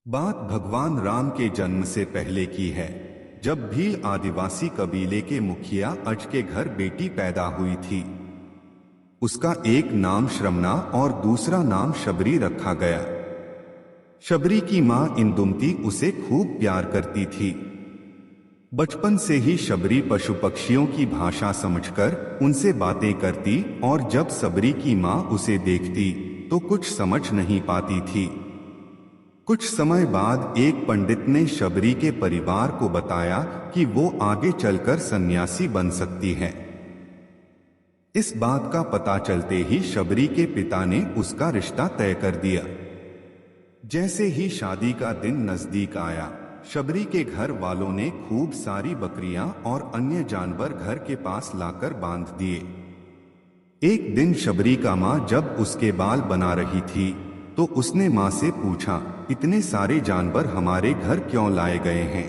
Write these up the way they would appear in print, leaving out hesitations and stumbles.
बात भगवान राम के जन्म से पहले की है, जब भील आदिवासी कबीले के मुखिया अज के घर बेटी पैदा हुई थी। उसका एक नाम श्रमना और दूसरा नाम शबरी रखा गया। शबरी की मां इंदुमती उसे खूब प्यार करती थी। बचपन से ही शबरी पशु पक्षियों की भाषा समझकर उनसे बातें करती और जब शबरी की मां उसे देखती तो कुछ समझ नहीं पाती थी। कुछ समय बाद एक पंडित ने शबरी के परिवार को बताया कि वो आगे चलकर सन्यासी बन सकती है। इस बात का पता चलते ही शबरी के पिता ने उसका रिश्ता तय कर दिया। जैसे ही शादी का दिन नजदीक आया, शबरी के घर वालों ने खूब सारी बकरियां और अन्य जानवर घर के पास लाकर बांध दिए। एक दिन शबरी का मां जब उसके बाल बना रही थी तो उसने मां से पूछा, इतने सारे जानवर हमारे घर क्यों लाए गए हैं?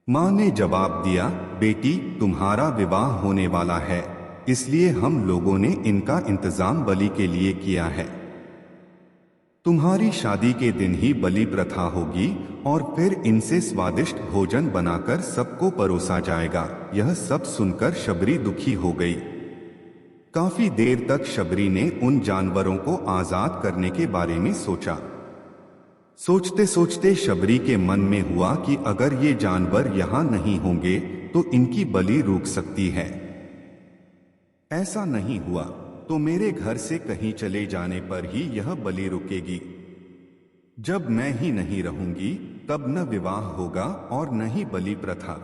मां ने जवाब दिया, बेटी तुम्हारा विवाह होने वाला है, इसलिए हम लोगों ने इनका इंतजाम बलि के लिए किया है। तुम्हारी शादी के दिन ही बलि प्रथा होगी और फिर इनसे स्वादिष्ट भोजन बनाकर सबको परोसा जाएगा। यह सब सुनकर शबरी दुखी हो गई। काफी देर तक शबरी ने उन जानवरों को आजाद करने के बारे में सोचा। सोचते सोचते शबरी के मन में हुआ कि अगर ये जानवर यहाँ नहीं होंगे तो इनकी बलि रुक सकती है। ऐसा नहीं हुआ तो मेरे घर से कहीं चले जाने पर ही यह बलि रुकेगी। जब मैं ही नहीं रहूंगी तब न विवाह होगा और न ही बलि प्रथा।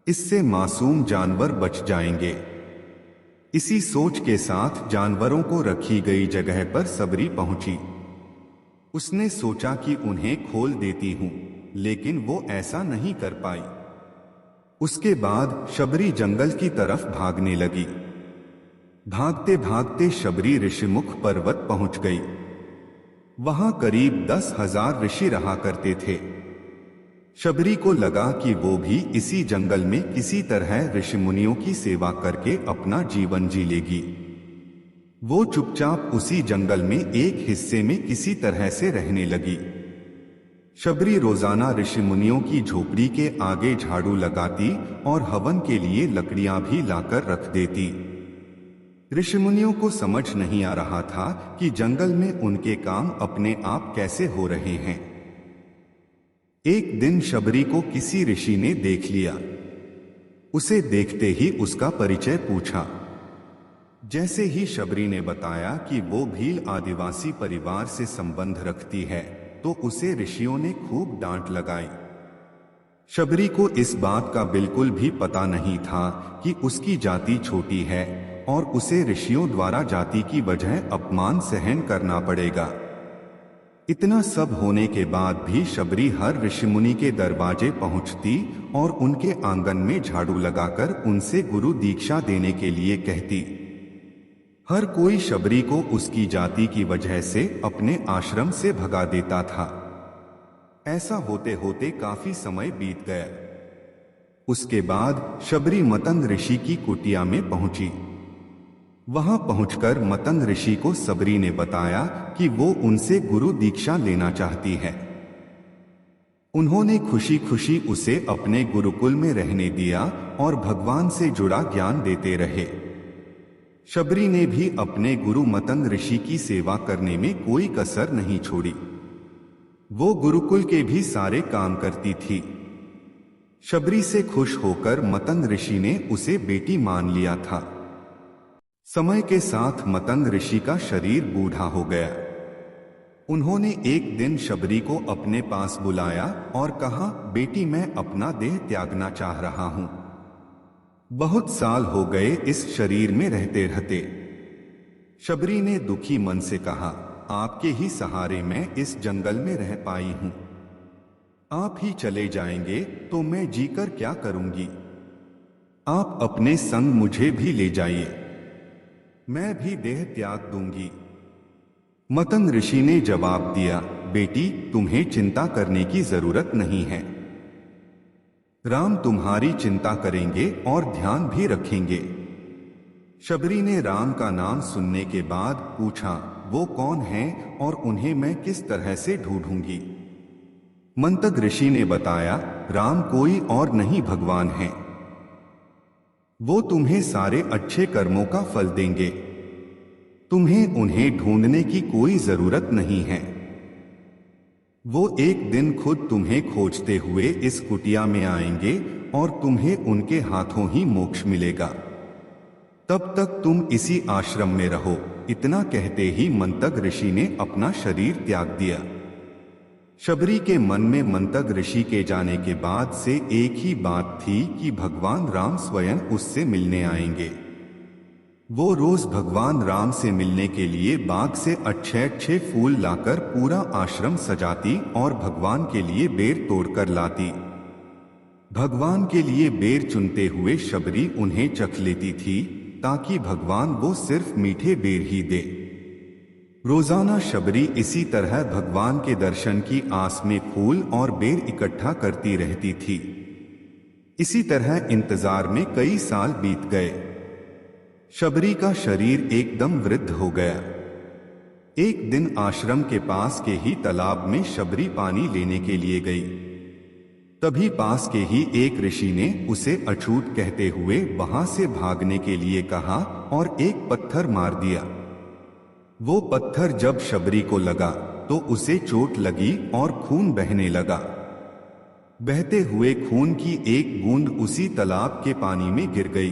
इससे मासूम जानवर बच जाएंगे। इसी सोच के साथ जानवरों को रखी गई जगह पर शबरी पहुंची। उसने सोचा कि उन्हें खोल देती हूं, लेकिन वो ऐसा नहीं कर पाई। उसके बाद शबरी जंगल की तरफ भागने लगी। भागते भागते शबरी ऋषिमुख पर्वत पहुंच गई। वहां करीब 10,000 ऋषि रहा करते थे। शबरी को लगा कि वो भी इसी जंगल में किसी तरह ऋषि मुनियों की सेवा करके अपना जीवन जी लेगी। वो चुपचाप उसी जंगल में एक हिस्से में किसी तरह से रहने लगी। शबरी रोजाना ऋषि मुनियों की झोपड़ी के आगे झाड़ू लगाती और हवन के लिए लकड़ियां भी लाकर रख देती। ऋषि मुनियों को समझ नहीं आ रहा था कि जंगल में उनके काम अपने आप कैसे हो रहे हैं। एक दिन शबरी को किसी ऋषि ने देख लिया। उसे देखते ही उसका परिचय पूछा। जैसे ही शबरी ने बताया कि वो भील आदिवासी परिवार से संबंध रखती है तो उसे ऋषियों ने खूब डांट लगाई। शबरी को इस बात का बिल्कुल भी पता नहीं था कि उसकी जाति छोटी है और उसे ऋषियों द्वारा जाति की वजह अपमान सहन करना पड़ेगा। इतना सब होने के बाद भी शबरी हर ऋषिमुनि के दरवाजे पहुंचती और उनके आंगन में झाड़ू लगाकर उनसे गुरु दीक्षा देने के लिए कहती। हर कोई शबरी को उसकी जाति की वजह से अपने आश्रम से भगा देता था। ऐसा होते होते काफी समय बीत गया। उसके बाद शबरी मतंग ऋषि की कुटिया में पहुंची। वहां पहुंचकर मतंग ऋषि को शबरी ने बताया कि वो उनसे गुरु दीक्षा लेना चाहती है। उन्होंने खुशी खुशी उसे अपने गुरुकुल में रहने दिया और भगवान से जुड़ा ज्ञान देते रहे। शबरी ने भी अपने गुरु मतंग ऋषि की सेवा करने में कोई कसर नहीं छोड़ी। वो गुरुकुल के भी सारे काम करती थी। शबरी से खुश होकर मतंग ऋषि ने उसे बेटी मान लिया था। समय के साथ मतंग ऋषि का शरीर बूढ़ा हो गया। उन्होंने एक दिन शबरी को अपने पास बुलाया और कहा, बेटी मैं अपना देह त्यागना चाह रहा हूं। बहुत साल हो गए इस शरीर में रहते रहते। शबरी ने दुखी मन से कहा, आपके ही सहारे मैं इस जंगल में रह पाई हूं। आप ही चले जाएंगे तो मैं जीकर क्या करूंगी? आप अपने संग मुझे भी ले जाइए, मैं भी देह त्याग दूंगी। मतंग ऋषि ने जवाब दिया, बेटी तुम्हें चिंता करने की जरूरत नहीं है। राम तुम्हारी चिंता करेंगे और ध्यान भी रखेंगे। शबरी ने राम का नाम सुनने के बाद पूछा, वो कौन हैं और उन्हें मैं किस तरह से ढूंढूंगी। मंतग ऋषि ने बताया, राम कोई और नहीं भगवान हैं। वो तुम्हें सारे अच्छे कर्मों का फल देंगे। तुम्हें उन्हें ढूंढने की कोई जरूरत नहीं है। वो एक दिन खुद तुम्हें खोजते हुए इस कुटिया में आएंगे और तुम्हें उनके हाथों ही मोक्ष मिलेगा। तब तक तुम इसी आश्रम में रहो। इतना कहते ही मंतग ऋषि ने अपना शरीर त्याग दिया। शबरी के मन में मंतग ऋषि के जाने के बाद से एक ही बात थी कि भगवान राम स्वयं उससे मिलने आएंगे। वो रोज भगवान राम से मिलने के लिए बाग से अच्छे अच्छे फूल लाकर पूरा आश्रम सजाती और भगवान के लिए बेर तोड़कर लाती। भगवान के लिए बेर चुनते हुए शबरी उन्हें चख लेती थी ताकि भगवान वो सिर्फ मीठे बेर ही दे। रोजाना शबरी इसी तरह भगवान के दर्शन की आस में फूल और बेर इकट्ठा करती रहती थी। इसी तरह इंतजार में कई साल बीत गए। शबरी का शरीर एकदम वृद्ध हो गया। एक दिन आश्रम के पास के ही तालाब में शबरी पानी लेने के लिए गई। तभी पास के ही एक ऋषि ने उसे अछूत कहते हुए वहां से भागने के लिए कहा और एक पत्थर मार दिया। वो पत्थर जब शबरी को लगा तो उसे चोट लगी और खून बहने लगा। बहते हुए खून की एक बूंद उसी तालाब के पानी में गिर गई।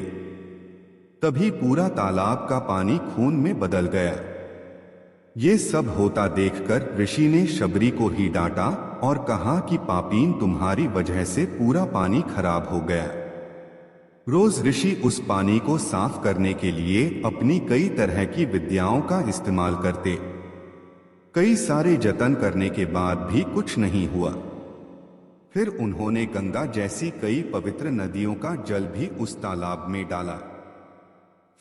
तभी पूरा तालाब का पानी खून में बदल गया। ये सब होता देखकर ऋषि ने शबरी को ही डांटा और कहा कि पापीन, तुम्हारी वजह से पूरा पानी खराब हो गया। रोज ऋषि उस पानी को साफ करने के लिए अपनी कई तरह की विद्याओं का इस्तेमाल करते। कई सारे जतन करने के बाद भी कुछ नहीं हुआ। फिर उन्होंने गंगा जैसी कई पवित्र नदियों का जल भी उस तालाब में डाला।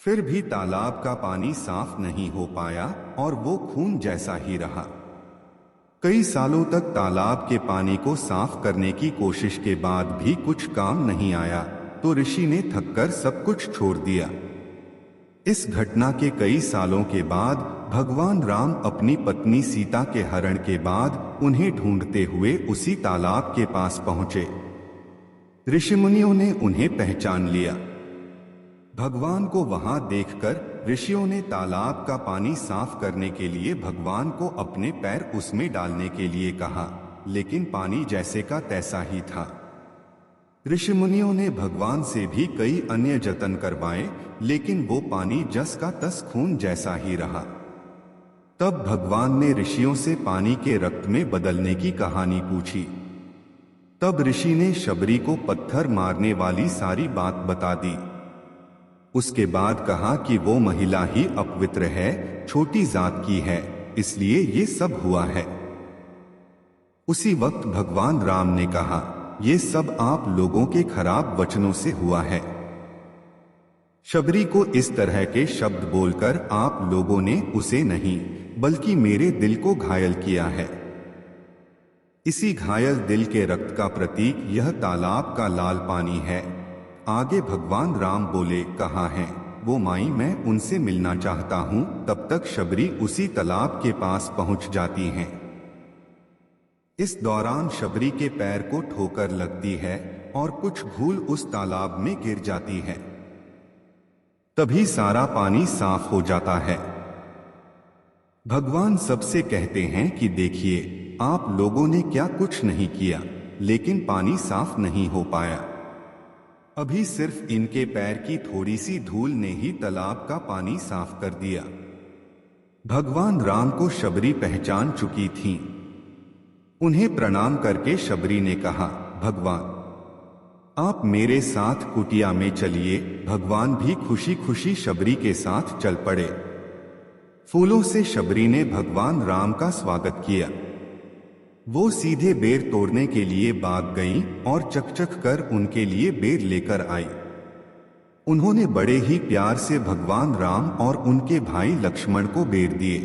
फिर भी तालाब का पानी साफ नहीं हो पाया और वो खून जैसा ही रहा। कई सालों तक तालाब के पानी को साफ करने की कोशिश के बाद भी कुछ काम नहीं आया तो ऋषि ने थककर सब कुछ छोड़ दिया। इस घटना के कई सालों के बाद भगवान राम अपनी पत्नी सीता के हरण के बाद उन्हें ढूंढते हुए उसी तालाब के पास पहुंचे। ऋषिमुनियों ने उन्हें पहचान लिया। भगवान को वहां देखकर ऋषियों ने तालाब का पानी साफ करने के लिए भगवान को अपने पैर उसमें डालने के लिए कहा, लेकिन पानी जैसे का तैसा ही था। ऋषिमुनियों ने भगवान से भी कई अन्य जतन करवाए, लेकिन वो पानी जस का तस खून जैसा ही रहा। तब भगवान ने ऋषियों से पानी के रक्त में बदलने की कहानी पूछी। तब ऋषि ने शबरी को पत्थर मारने वाली सारी बात बता दी। उसके बाद कहा कि वो महिला ही अपवित्र है, छोटी जात की है, इसलिए ये सब हुआ है। उसी वक्त भगवान राम ने कहा, ये सब आप लोगों के खराब वचनों से हुआ है। शबरी को इस तरह के शब्द बोलकर आप लोगों ने उसे नहीं बल्कि मेरे दिल को घायल किया है। इसी घायल दिल के रक्त का प्रतीक यह तालाब का लाल पानी है। आगे भगवान राम बोले, कहाँ हैं वो माई, मैं उनसे मिलना चाहता हूं। तब तक शबरी उसी तालाब के पास पहुंच जाती हैं। इस दौरान शबरी के पैर को ठोकर लगती है और कुछ धूल उस तालाब में गिर जाती है। तभी सारा पानी साफ हो जाता है। भगवान सबसे कहते हैं कि देखिए, आप लोगों ने क्या कुछ नहीं किया, लेकिन पानी साफ नहीं हो पाया। अभी सिर्फ इनके पैर की थोड़ी सी धूल ने ही तालाब का पानी साफ कर दिया। भगवान राम को शबरी पहचान चुकी थी। उन्हें प्रणाम करके शबरी ने कहा, भगवान, आप मेरे साथ कुटिया में चलिए। भगवान भी खुशी खुशी शबरी के साथ चल पड़े। फूलों से शबरी ने भगवान राम का स्वागत किया। वो सीधे बेर तोड़ने के लिए बाग गईं और चकचक कर उनके लिए बेर लेकर आई। उन्होंने बड़े ही प्यार से भगवान राम और उनके भाई लक्ष्मण को बेर दिए।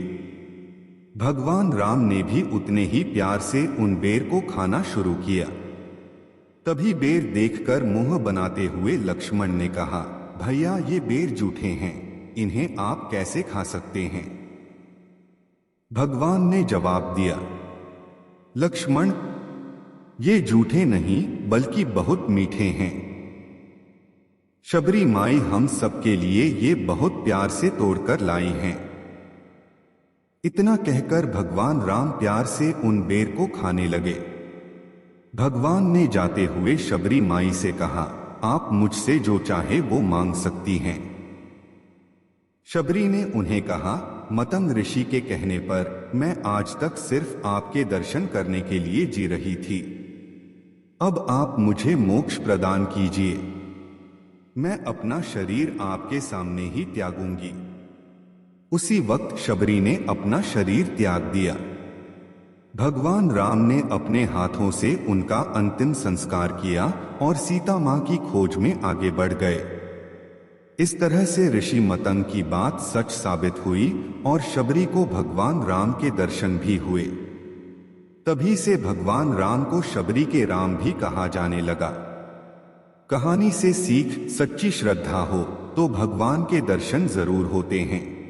भगवान राम ने भी उतने ही प्यार से उन बेर को खाना शुरू किया। तभी बेर देखकर मुंह बनाते हुए लक्ष्मण ने कहा, भैया, ये बेर जूठे हैं, इन्हें आप कैसे खा सकते हैं? भगवान ने जवाब दिया, लक्ष्मण, ये झूठे नहीं बल्कि बहुत मीठे हैं। शबरी माई हम सबके लिए ये बहुत प्यार से तोड़कर लाई हैं। इतना कहकर भगवान राम प्यार से उन बेर को खाने लगे। भगवान ने जाते हुए शबरी माई से कहा, आप मुझसे जो चाहे वो मांग सकती हैं। शबरी ने उन्हें कहा, मतंग ऋषि के कहने पर मैं आज तक सिर्फ आपके दर्शन करने के लिए जी रही थी। अब आप मुझे मोक्ष प्रदान कीजिए। मैं अपना शरीर आपके सामने ही त्यागूंगी। उसी वक्त शबरी ने अपना शरीर त्याग दिया। भगवान राम ने अपने हाथों से उनका अंतिम संस्कार किया और सीता मां की खोज में आगे बढ़ गए। इस तरह से ऋषि मतंग की बात सच साबित हुई और शबरी को भगवान राम के दर्शन भी हुए। तभी से भगवान राम को शबरी के राम भी कहा जाने लगा। कहानी से सीख, सच्ची श्रद्धा हो तो भगवान के दर्शन जरूर होते हैं।